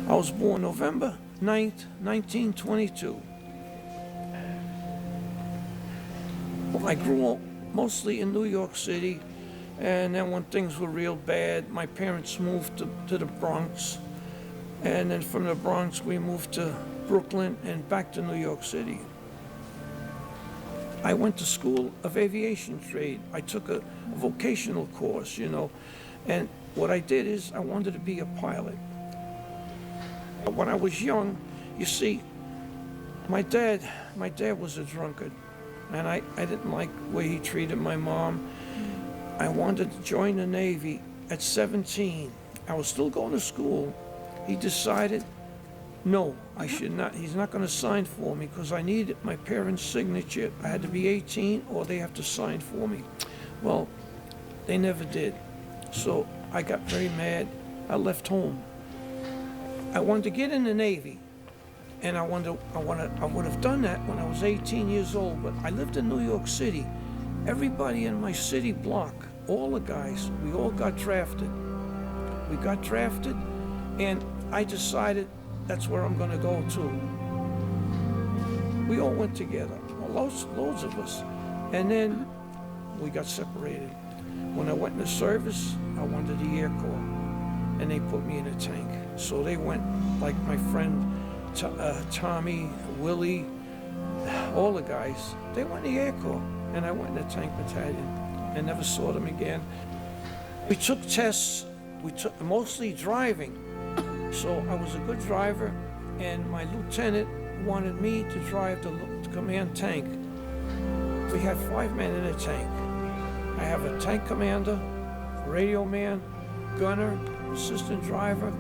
I was born November 9th, 1922. Well, I grew up mostly in New York City, and then when things were real bad, my parents moved to the Bronx, and then from the Bronx we moved to Brooklyn and back to New York City. I went to school of aviation trade. I took a vocational course, and what I did is I wanted to be a pilot. When I was young, you see, my dad was a drunkard, and I didn't like the way he treated my mom. I wanted to join the Navy at 17. I was still going to school. He decided, no, I should not. He's not going to sign for me because I needed my parents' signature. I had to be 18 or they have to sign for me. Well, they never did. So I got very mad. I left home. I wanted to get in the Navy, and I would have done that when I was 18 years old, but I lived in New York City. Everybody in my city block, all the guys, we all got drafted. We got drafted, and I decided that's where I'm going to go to. We all went together, loads of us, and then we got separated. When I went in the service, I wanted the Air Corps, and they put me in a tank. So they went, like my friend Tommy, Willie, all the guys, they went in the Air Corps, and I went in the tank battalion. I never saw them again. We took tests, we took mostly driving. So I was a good driver, and my lieutenant wanted me to drive the command tank. We had 5 men in a tank. I have a tank commander, radio man, gunner, assistant driver,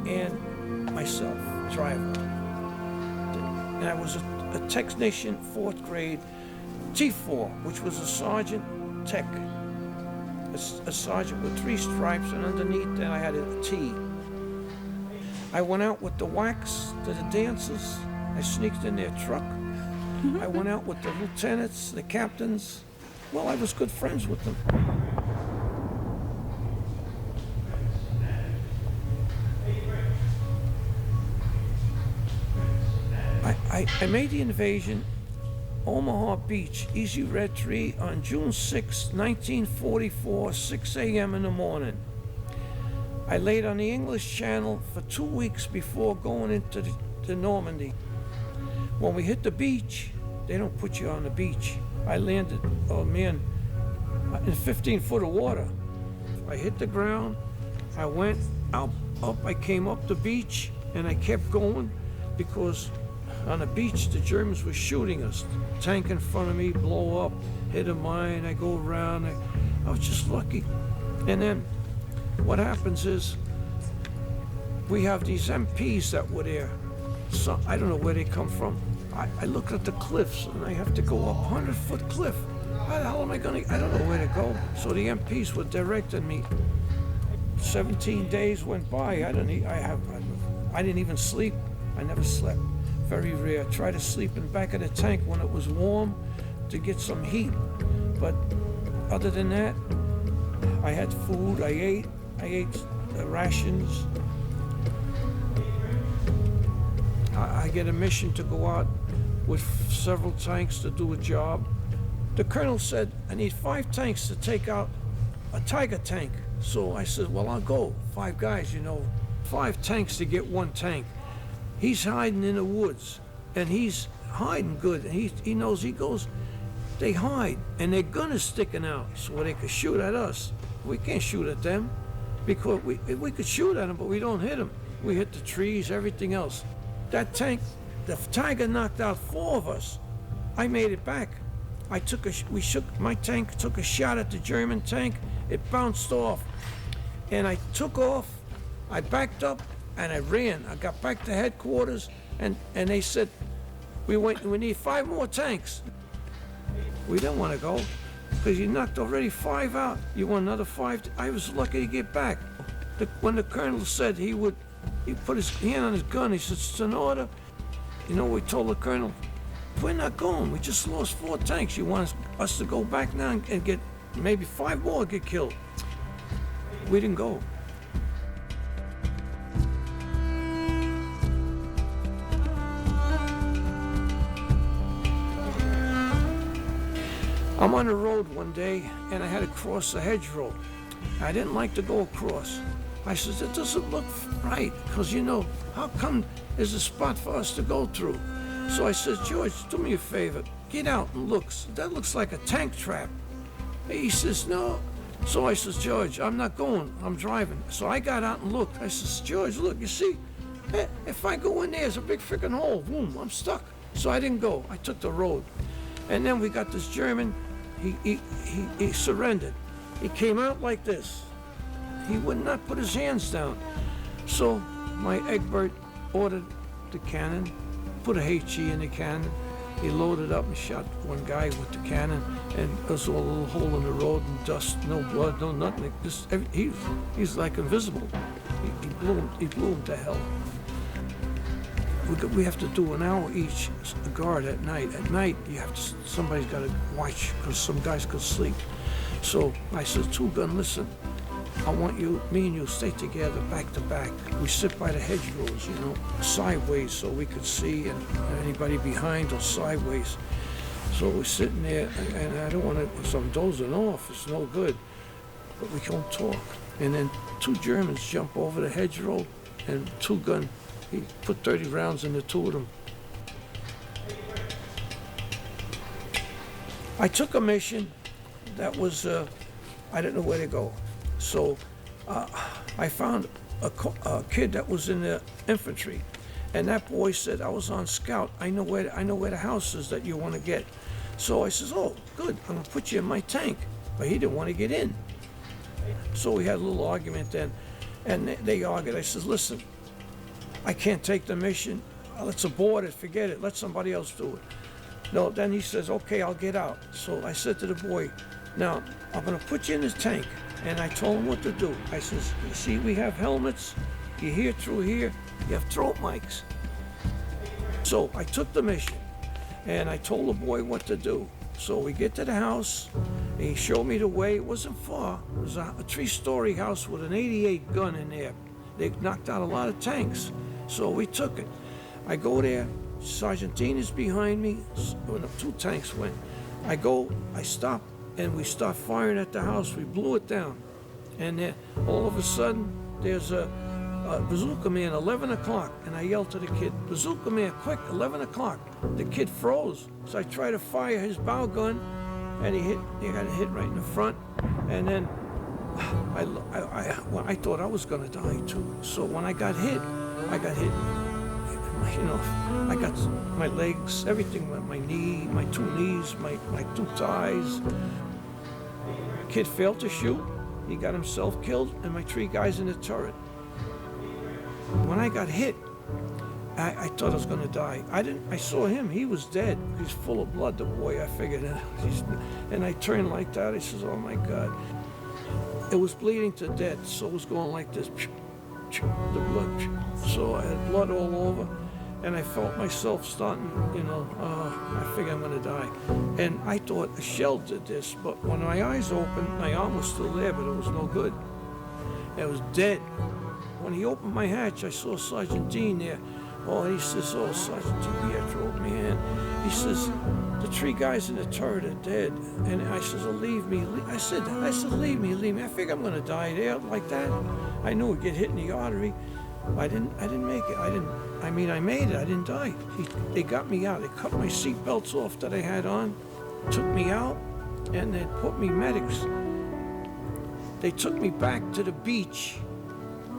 and myself, driver. And I was a technician, 4th grade, T4, which was a sergeant tech, a sergeant with 3 stripes, and underneath that I had a T. I went out with the WACs to the dancers. I sneaked in their truck. I went out with the lieutenants, the captains. Well, I was good friends with them. I made the invasion, Omaha Beach, Easy Red Tree, on June 6, 1944, 6 a.m. in the morning. I laid on the English Channel for 2 weeks before going into the Normandy. When we hit the beach, they don't put you on the beach. I landed, in 15 foot of water. I hit the ground, I went up, I came up the beach, and I kept going because on the beach, the Germans were shooting us. Tank in front of me, blow up, hit a mine, I go around. I was just lucky. And then what happens is we have these MPs that were there. So I don't know where they come from. I look at the cliffs and I have to go up 100-foot cliff. How the hell am I going to, I don't know where to go. So the MPs were directing me. 17 days went by. I didn't even sleep. I never slept. Very rare. I tried to sleep in the back of the tank when it was warm to get some heat. But other than that, I had food, I ate rations. I get a mission to go out with several tanks to do a job. The colonel said, I need 5 tanks to take out a Tiger tank. So I said, well, I'll go. 5 guys, 5 tanks to get 1 tank. He's hiding in the woods, and he's hiding good. And he knows, he goes, they hide, and their gun is sticking out so they could shoot at us. We can't shoot at them because we could shoot at them, but we don't hit them. We hit the trees, everything else. That tank, the Tiger knocked out 4 of us. I made it back. My tank took a shot at the German tank. It bounced off, and I took off. I backed up and I ran. I got back to headquarters, and they said, we need 5 more tanks. We didn't want to go because you knocked already 5 out. You want another 5? I was lucky to get back. When the colonel said he put his hand on his gun, he said, it's an order. We told the colonel, we're not going. We just lost 4 tanks. You want us to go back now and get maybe 5 more get killed? We didn't go. I'm on the road one day, and I had to cross a hedgerow. I didn't like to go across. I says, it doesn't look right, because, you know, how come there's a spot for us to go through? So I says, George, do me a favor, get out and look. That looks like a tank trap. He says, no. So I says, George, I'm not going, I'm driving. So I got out and looked. I says, George, look, you see, if I go in there's a big freaking hole. Boom, I'm stuck. So I didn't go. I took the road. And then we got this German, he surrendered. He came out like this. He would not put his hands down. So my Egbert ordered the cannon, put a HE in the cannon. He loaded up and shot one guy with the cannon, and there was a little hole in the road and dust, no blood, no nothing. He's like invisible. He blew him to hell. We have to do an hour each guard at night. At night, somebody's got to watch because some guys could sleep. So I said, two-gun, listen, I want me and you stay together back to back. We sit by the hedgerows, you know, sideways so we could see and anybody behind or sideways. So we're sitting there, and I don't want to, because I'm dozing off, it's no good, but we can't talk. And then two Germans jump over the hedgerow, and two-gun, he put 30 rounds in the two of them. I took a mission that was, I didn't know where to go. So I found a kid that was in the infantry, and that boy said, I was on scout. I know where the house is that you want to get. So I says, oh, good, I'm gonna put you in my tank. But he didn't want to get in. So we had a little argument then, and they argued. I says, listen, I can't take the mission. Let's abort it, forget it, let somebody else do it. No, then he says, okay, I'll get out. So I said to the boy, now, I'm gonna put you in this tank. And I told him what to do. I says, you see, we have helmets. You hear through here. You have throat mics. So I took the mission, and I told the boy what to do. So we get to the house, and he showed me the way. It wasn't far. It was a three-story house with an 88 gun in there. They knocked out a lot of tanks. So we took it. I go there. Sergeant Dean is behind me. When the two tanks went. I go, I stop. And we start firing at the house. We blew it down. And then all of a sudden, there's a bazooka man, 11 o'clock. And I yelled to the kid, bazooka man, quick, 11 o'clock. The kid froze. So I tried to fire his bow gun, and he got a hit right in the front. And then I thought I was going to die too. So when I got hit, you know, I got my legs, everything, my knee, my two knees, my two thighs. Kid failed to shoot. He got himself killed, and my three guys in the turret. When I got hit, I thought I was going to die. I saw him. He was dead. He's full of blood, the boy. I figured, and I turned like that. I says, oh my God. It was bleeding to death, so it was going like this, the blood. So I had blood all over. And I felt myself starting, you know, I figure I'm gonna die. And I thought a shell did this, but when my eyes opened, my arm was still there, but it was no good. It was dead. When he opened my hatch, I saw Sergeant Dean there. Oh, he says, oh, Sergeant DiPietro, man. He says, the three guys in the turret are dead. And I says, oh, leave me. I said, leave me. I figure I'm gonna die there like that. I knew I'd get hit in the artery. I didn't make it. I made it. I didn't die. They got me out. They cut my seat belts off that I had on, took me out, and they put me medics. They took me back to the beach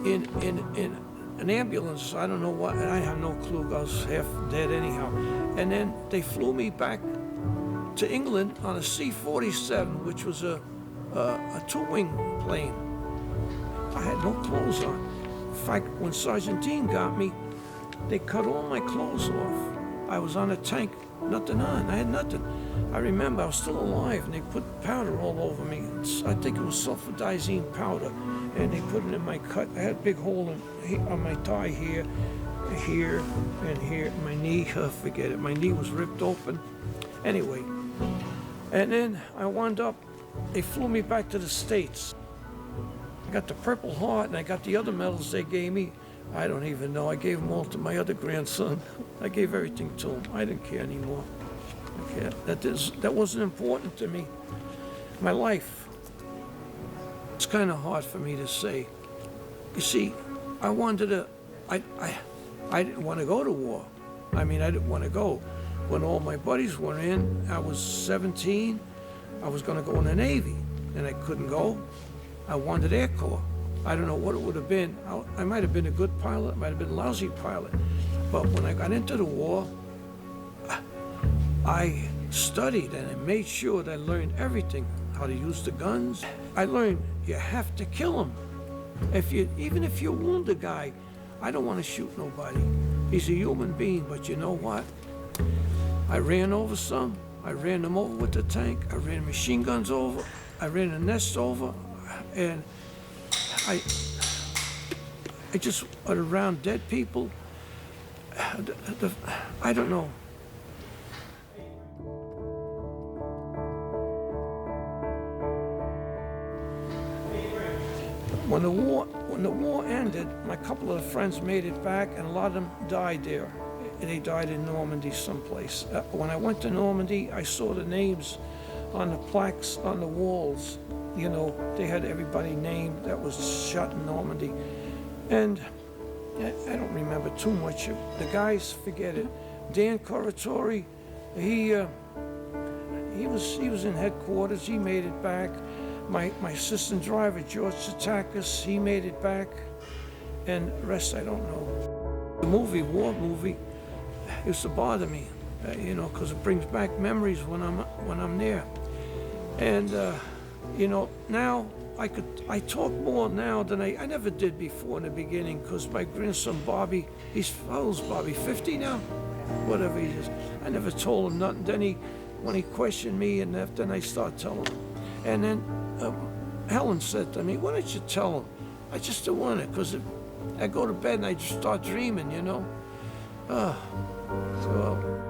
in an ambulance. I don't know what. I have no clue. I was half dead anyhow. And then they flew me back to England on a C-47, which was a two-wing plane. I had no clothes on. In fact, when Sergeant Dean got me, they cut all my clothes off. I was on a tank, nothing on. I had nothing. I remember I was still alive, and they put powder all over me. I think it was sulfadiazine powder, and they put it in my cut. I had a big hole on my thigh here, and here. My knee, forget it. My knee was ripped open. Anyway, and then I wound up, they flew me back to the States. I got the Purple Heart, and I got the other medals they gave me. I don't even know. I gave them all to my other grandson. I gave everything to him. I didn't care anymore. Okay, that wasn't important to me. My life, it's kind of hard for me to say. You see, I didn't want to go to war. I mean, I didn't want to go. When all my buddies were in, I was 17, I was going to go in the Navy, and I couldn't go. I wanted Air Corps. I don't know what it would have been. I might have been a good pilot, I might have been a lousy pilot. But when I got into the war, I studied and I made sure that I learned everything, how to use the guns. I learned you have to kill him. Even if you wound a guy, I don't want to shoot nobody. He's a human being, but you know what? I ran over some. I ran them over with the tank. I ran machine guns over. I ran a nest over. And I just went around dead people. I don't know. When the war ended, my couple of friends made it back, and a lot of them died there. They died in Normandy someplace. When I went to Normandy, I saw the names on the plaques on the walls. You know, they had everybody named that was shot in Normandy. And I don't remember too much. The guys, forget it. Dan Coratori, he was in headquarters. He made it back. My assistant driver, George Satakis, he made it back. And the rest, I don't know. The war movie, used to bother me, you know, because it brings back memories when I'm there. And you know, now I talk more now than I never did before in the beginning, because my grandson Bobby, how old's Bobby, 50 now? Whatever he is. I never told him nothing. Then when he questioned me, and then I start telling him. And then Helen said to me, why don't you tell him? I just don't want it, because I go to bed and I just start dreaming, you know. So